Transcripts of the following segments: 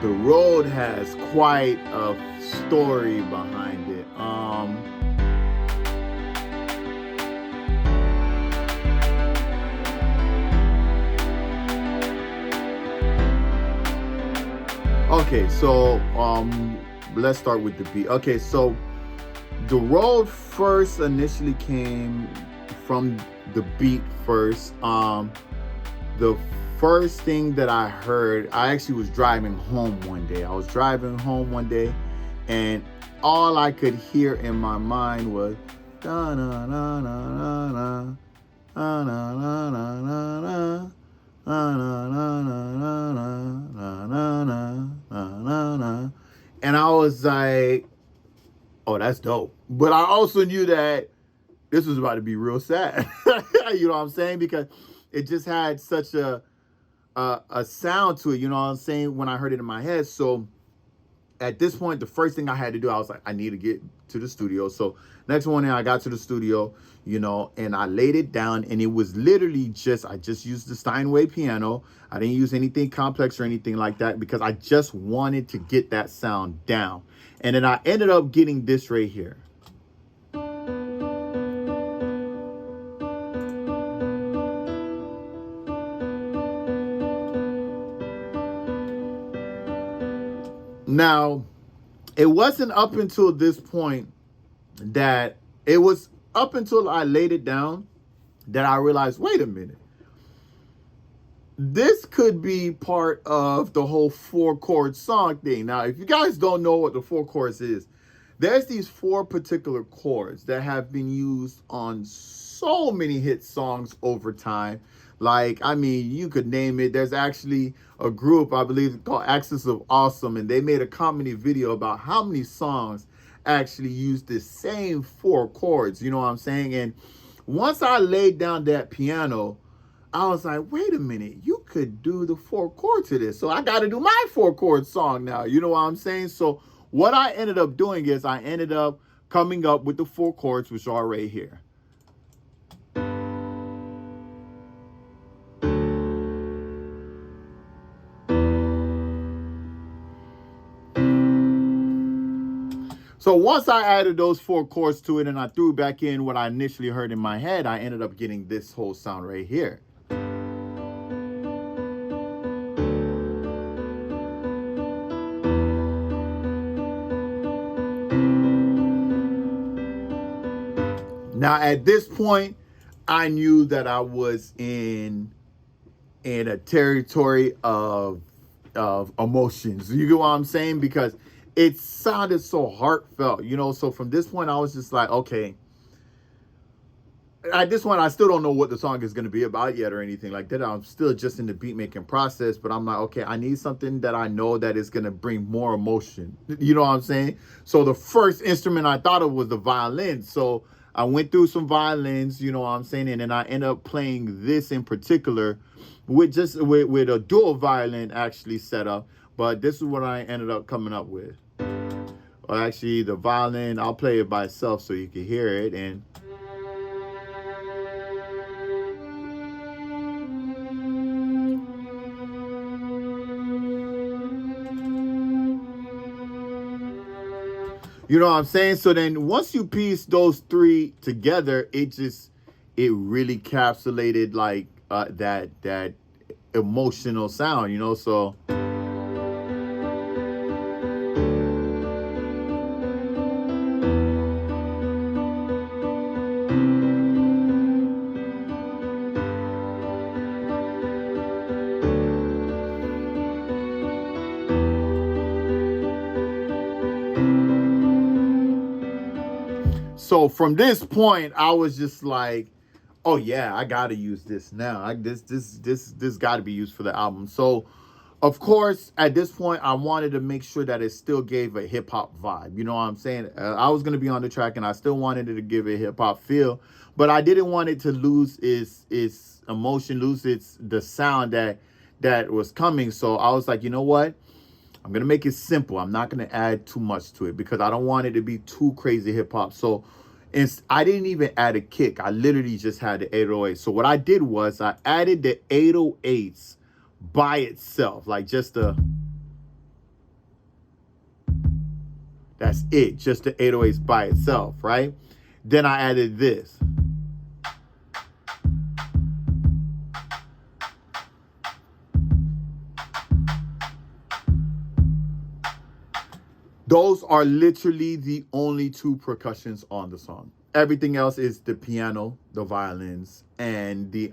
the road has quite a story behind it. Okay, so let's start with the beat. Okay, so the road first initially came from the beat first. The first thing that I heard, I actually was driving home one day. I was driving home one day, and all I could hear in my mind was da na na na na na na na na na na. Na, na, na, na, na, na, na, na, na. And I was like, oh, that's dope. But I also knew that this was about to be real sad. You know what I'm saying? Because it just had such a sound to it, you know what I'm saying, when I heard it in my head. So at this point, the first thing I had to do, I was like, I need to get to the studio. So next morning I got to the studio, you know, and I laid it down, and it was literally I just used the Steinway piano. I didn't use anything complex or anything like that because I just wanted to get that sound down. And then I ended up getting this right here. Now, it wasn't up until this point that it was up until I laid it down that I realized, wait a minute, this could be part of the whole 4-chord song thing. Now, if you guys don't know what the 4 chords is, there's these 4 particular chords that have been used on so many hit songs over time. Like, I mean, you could name it. There's actually a group, I believe, called Axis of Awesome, and they made a comedy video about how many songs actually use the same 4 chords. You know what I'm saying? And once I laid down that piano, I was like, wait a minute, you could do the 4 chords to this. So I got to do my 4-chord song now. You know what I'm saying? So what I ended up doing is I ended up coming up with the 4 chords, which are right here. So once I added those 4 chords to it and I threw back in what I initially heard in my head, I ended up getting this whole sound right here. Now, at this point, I knew that I was in a territory of emotions. You get what I'm saying? Because it sounded so heartfelt, you know. So from this point, I was just like, okay. At this point, I still don't know what the song is going to be about yet or anything like that. I'm still just in the beat making process, but I'm like, okay, I need something that I know that is going to bring more emotion. You know what I'm saying? So the first instrument I thought of was the violin. So I went through some violins, you know what I'm saying? And then I ended up playing this in particular with a dual violin actually set up. But this is what I ended up coming up with. Well, actually, the violin, I'll play it by itself so you can hear it. And you know what I'm saying? So then once you piece those 3 together, it really encapsulated like that emotional sound, you know? So So from this point, I was just like, oh yeah, I gotta use this now. This got to be used for the album. So, of course, at this point, I wanted to make sure that it still gave a hip hop vibe. You know what I'm saying? I was gonna be on the track, and I still wanted it to give a hip hop feel, but I didn't want it to lose its emotion, lose the sound that was coming. So I was like, you know what? I'm going to make it simple. I'm not going to add too much to it because I don't want it to be too crazy hip hop. So I didn't even add a kick. I literally just had the 808. So what I did was I added the 808s by itself, like just the That's it, just the 808s by itself, right? Then I added this. Those are literally the only two percussions on the song. Everything else is the piano, the violins, and the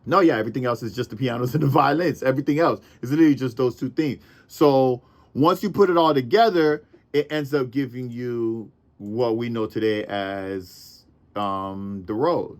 no, yeah, everything else is just the pianos and the violins. Everything else is literally just those two things. So once you put it all together, it ends up giving you what we know today as the road.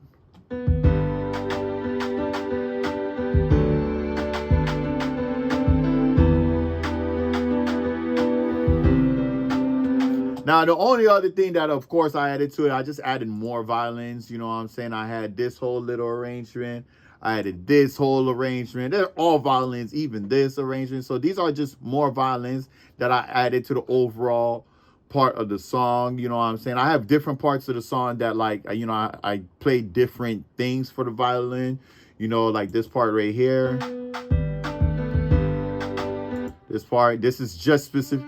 Now, the only other thing that, of course, I added to it, I just added more violins. You know what I'm saying? I had this whole little arrangement. I added this whole arrangement. They're all violins, even this arrangement. So these are just more violins that I added to the overall part of the song. You know what I'm saying? I have different parts of the song that, like, I play different things for the violin. You know, like this part right here. This part, this is just specific.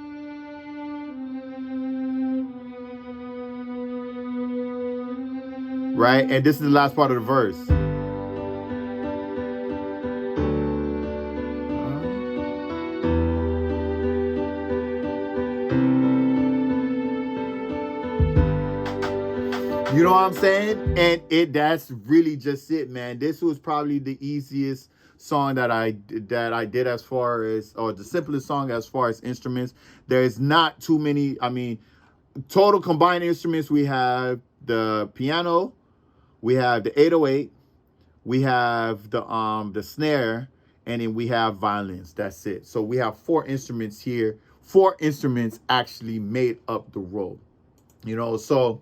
Right? And this is the last part of the verse. You know what I'm saying? And that's really just it, man. This was probably the easiest song that I did as far as, or the simplest song as far as instruments. There's not too many. I mean, total combined instruments, we have the piano, we have the 808, we have the snare, and then we have violins. That's it. So we have 4 instruments here. 4 instruments actually made up the role. You know, so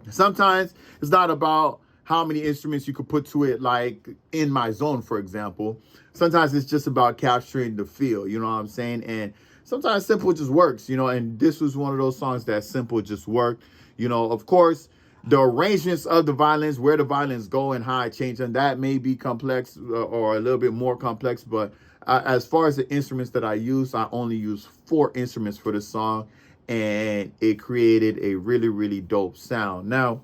sometimes it's not about how many instruments you could put to it, like in my zone, for example. Sometimes it's just about capturing the feel, you know what I'm saying? And sometimes simple just works, you know, and this was one of those songs that simple just worked. You know, of course, the arrangements of the violins, where the violins go and how I change them, that may be complex or a little bit more complex. But as far as the instruments that I use, I only use 4 instruments for the song, and it created a really, really dope sound. Now,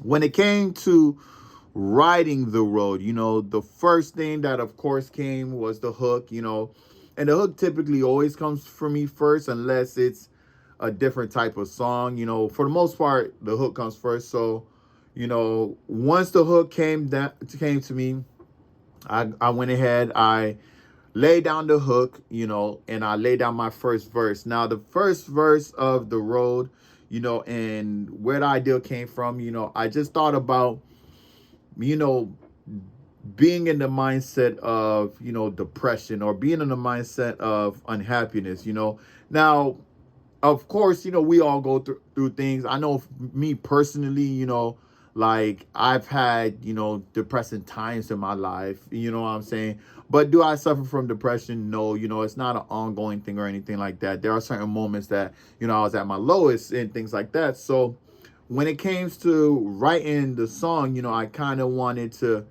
when it came to writing the road, you know, the first thing that, of course, came was the hook, you know, and the hook typically always comes for me first, unless it's a different type of song. You know, for the most part, the hook comes first. So, you know, once the hook came to me, I went ahead, I lay down the hook, you know, and I lay down my first verse. Now, the first verse of the road, you know, and where the idea came from, you know, I just thought about, you know, being in the mindset of, you know, depression, or being in the mindset of unhappiness, you know. Now, of course, you know, we all go through things. I know me personally, you know, like I've had, you know, depressing times in my life, you know what I'm saying? But do I suffer from depression? No, you know, it's not an ongoing thing or anything like that. There are certain moments that, you know, I was at my lowest and things like that. So when it came to writing the song, you know, I kind of wanted to,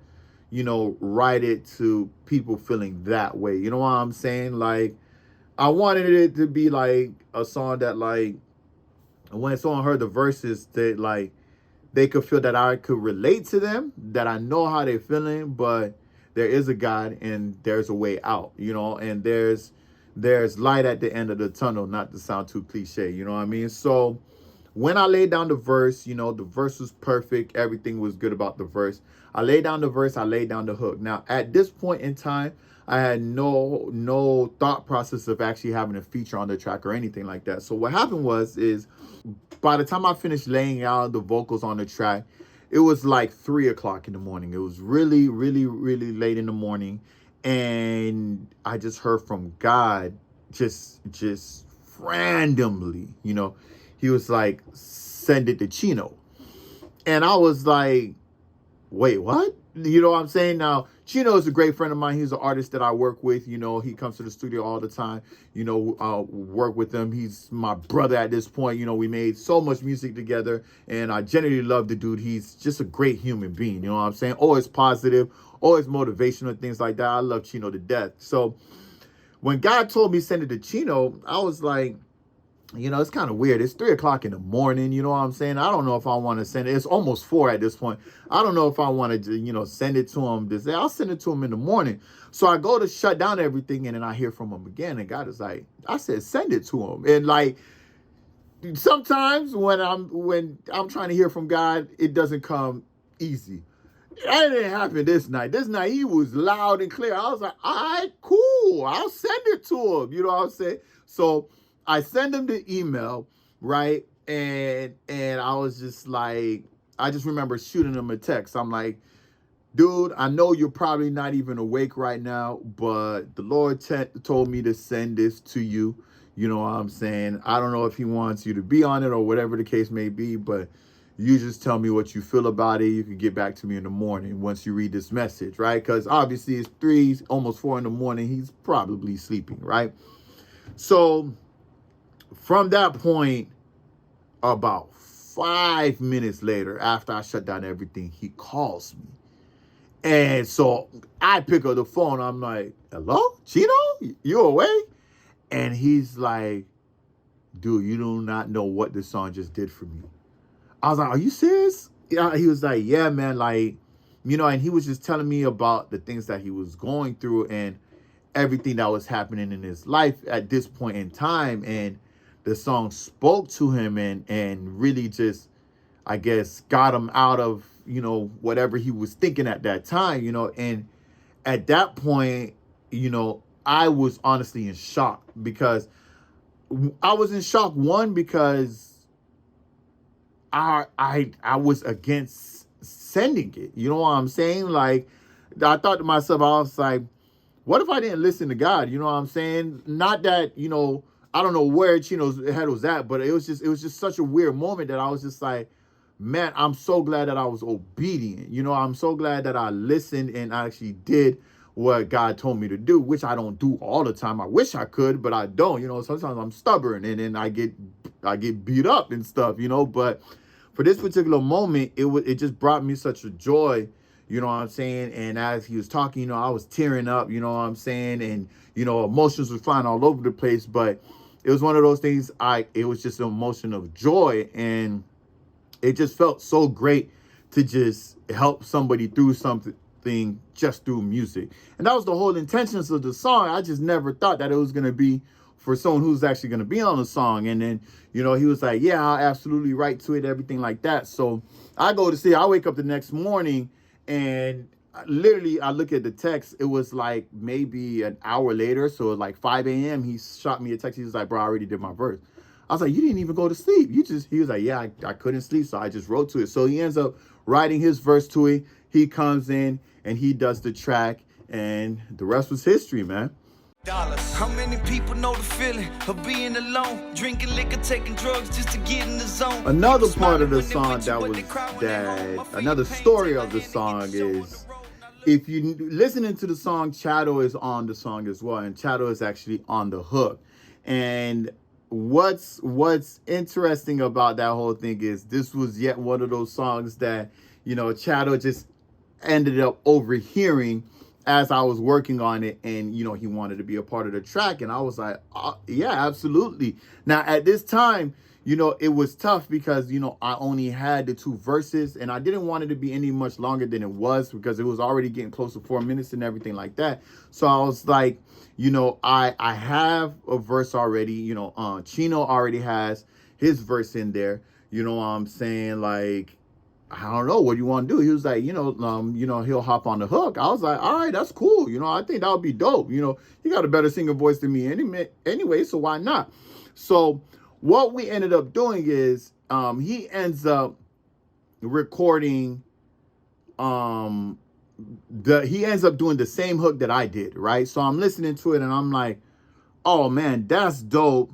you know, write it to people feeling that way. You know what I'm saying? Like, I wanted it to be like a song that, like, when someone heard the verses, that like they could feel that I could relate to them, that I know how they're feeling, but there is a God and there's a way out, you know, and there's light at the end of the tunnel, not to sound too cliche, you know what I mean? So when I laid down the verse, you know, the verse was perfect. Everything was good about the verse. I laid down the verse, I laid down the hook. Now, at this point in time, I had no thought process of actually having a feature on the track or anything like that. So what happened is by the time I finished laying out the vocals on the track, it was like 3 o'clock in the morning. It was really, really, really late in the morning. And I just heard from God just randomly, you know, he was like, send it to Chino. And I was like, wait, what? You know what I'm saying? Now, Chino is a great friend of mine. He's an artist that I work with. You know, he comes to the studio all the time. You know, work with him. He's my brother at this point. You know, we made so much music together, and I genuinely love the dude. He's just a great human being. You know what I'm saying? Always positive, always motivational, things like that. I love Chino to death. So when God told me send it to Chino, I was like, it's kind of weird. It's 3 o'clock in the morning. You know what I'm saying? I don't know if I want to send it. It's almost 4 at this point. I don't know if I want to, send it to him this day. I'll send it to him in the morning. So I go to shut down everything, and then I hear from him again. And God is like, I said, send it to him. And like, sometimes when I'm trying to hear from God, it doesn't come easy. That didn't happen this night. This night he was loud and clear. I was like, all right, cool. I'll send it to him. You know what I'm saying? So I send him the email, right? And I was just like, I just remember shooting him a text. I'm like, dude, I know you're probably not even awake right now, but the Lord told me to send this to you. You know what I'm saying? I don't know if he wants you to be on it or whatever the case may be, but you just tell me what you feel about it. You can get back to me in the morning once you read this message, right? Because obviously it's 3, almost 4 in the morning. He's probably sleeping, right? So from that point, about 5 minutes later, after I shut down everything, he calls me. And so I pick up the phone. I'm like, hello, Chino? You awake? And he's like, dude, you do not know what this song just did for me. I was like, are you serious? Yeah, he was like, yeah, man. Like, and he was just telling me about the things that he was going through and everything that was happening in his life at this point in time. And the song spoke to him and really just, I guess, got him out of, whatever he was thinking at that time, and at that point, I was honestly in shock because I was in shock, one, because I was against sending it. You know what I'm saying? Like, I thought to myself, I was like, what if I didn't listen to God? You know what I'm saying? Not that, I don't know where Chino's head was at, but it was just such a weird moment that I was just like, man, I'm so glad that I was obedient. I'm so glad that I listened and actually did what God told me to do, which I don't do all the time. I wish I could, but I don't. Sometimes I'm stubborn and then I get beat up and stuff, but for this particular moment, it just brought me such a joy, you know what I'm saying? And as he was talking, I was tearing up, you know what I'm saying? And, emotions were flying all over the place, but it was one of those things, it was just an emotion of joy, and it just felt so great to just help somebody through something just through music. And that was the whole intentions of the song. I just never thought that it was going to be for someone who's actually going to be on the song. And then, he was like, yeah, I'll absolutely write to it, everything like that. So I wake up the next morning and literally I look at the text. It was like maybe an hour later. So like 5 a.m. He shot me a text. He was like, bro, I already did my verse. I was like, you didn't even go to sleep. He was like, yeah, I couldn't sleep. So I just wrote to it. So he ends up writing his verse to it. He comes in and he does the track, and the rest was history, man. How many people know the feeling of being alone, drinking liquor, taking drugs just to get in the zone? Another part of the song another story of the song is, if you listening to the song, Chato is on the song as well, and Chato is actually on the hook. And what's interesting about that whole thing is this was yet one of those songs that, Chato just ended up overhearing as I was working on it, and he wanted to be a part of the track, and I was like, yeah, absolutely. Now at this time, it was tough because I only had the 2 verses, and I didn't want it to be any much longer than it was because it was already getting close to 4 minutes and everything like that. So I was like, I have a verse already. Chino already has his verse in there. You know what I'm saying? Like, I don't know, what do you want to do? He was like, he'll hop on the hook. I was like, all right, that's cool. I think that would be dope. He got a better singer voice than me anyway, so why not? So what we ended up doing is he ends up recording, he ends up doing the same hook that I did, right? So I'm listening to it and I'm like, oh man, that's dope.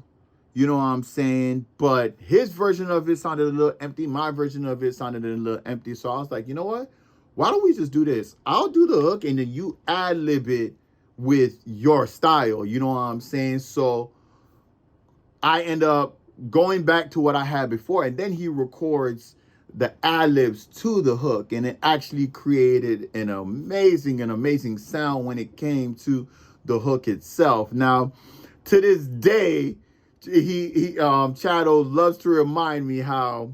You know what I'm saying? But his version of it sounded a little empty. My version of it sounded a little empty. So I was like, you know what? Why don't we just do this? I'll do the hook and then you ad-lib it with your style. You know what I'm saying? So I end up going back to what I had before, and then he records the ad-libs to the hook, and it actually created an amazing sound when it came to the hook itself. Now, to this day, Shadow loves to remind me how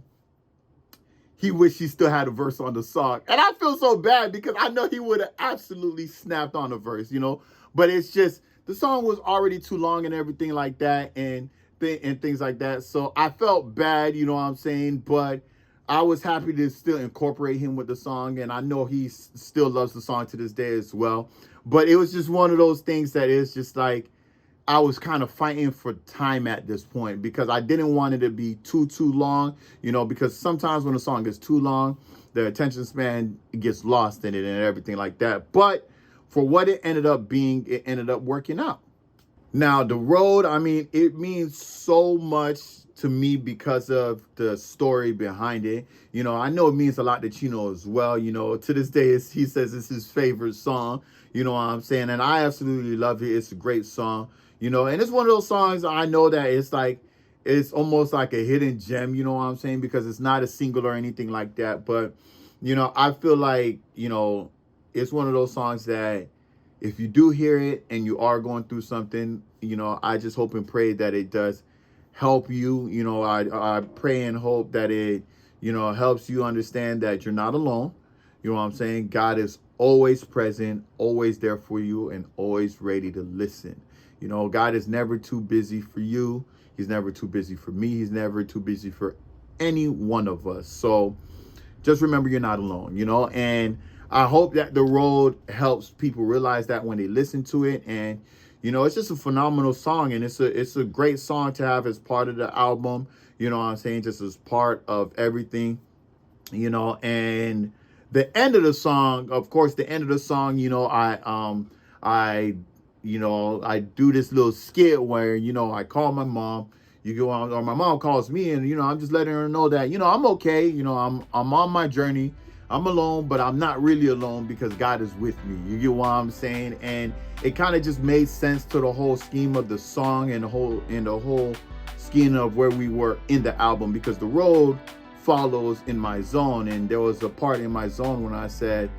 he wished he still had a verse on the song. And I feel so bad because I know he would have absolutely snapped on a verse, you know. But it's just the song was already too long and everything like that, and things like that. So I felt bad, you know what I'm saying? But I was happy to still incorporate him with the song, and I know he still loves the song to this day as well. But it was just one of those things that is just like I was kind of fighting for time at this point because I didn't want it to be too long, you know, because sometimes when a song gets too long, the attention span gets lost in it and everything like that. But for what it ended up being, it ended up working out. Now, the road, I mean, it means so much to me because of the story behind it. You know, I know it means a lot to Chino as well. You know, to this day, he says it's his favorite song. You know what I'm saying? And I absolutely love it. It's a great song. You know, and it's one of those songs I know that it's like, it's almost like a hidden gem, you know what I'm saying? Because it's not a single or anything like that. But, you know, I feel like, you know, it's one of those songs that if you do hear it and you are going through something, you know, I just hope and pray that it does help you. You know, I pray and hope that it, you know, helps you understand that you're not alone. You know what I'm saying? God is always present, always there for you, and always ready to listen. You know, God is never too busy for you. He's never too busy for me. He's never too busy for any one of us. So just remember you're not alone, you know, and I hope that the road helps people realize that when they listen to it. And, you know, it's just a phenomenal song, and it's a great song to have as part of the album, you know what I'm saying, just as part of everything, you know. And the end of the song, of course, you know, I I do this little skit where, you know, I call my mom, you go on, or my mom calls me, and, you know, I'm just letting her know that, you know, I'm okay. You know, I'm on my journey. I'm alone, but I'm not really alone because God is with me. You get what I'm saying? And it kind of just made sense to the whole scheme of the song and the whole scheme of where we were in the album, because the road follows In My Zone. And there was a part in My Zone when I said,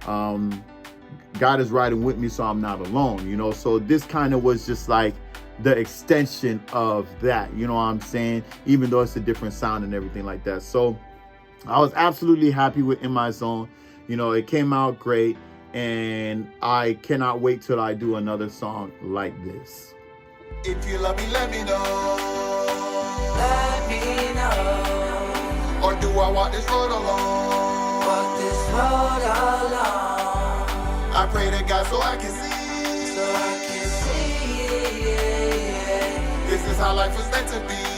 God is riding with me, so I'm not alone, you know. So this kind of was just like the extension of that, you know what I'm saying, even though it's a different sound and everything like that. So I was absolutely happy with In My Zone. You know, it came out great, and I cannot wait till I do another song like this. If you love me, let me know. Let me know. Or do I walk this road alone? Walk this road alone. I pray to God so I can see. So I can see. This is how life was meant to be.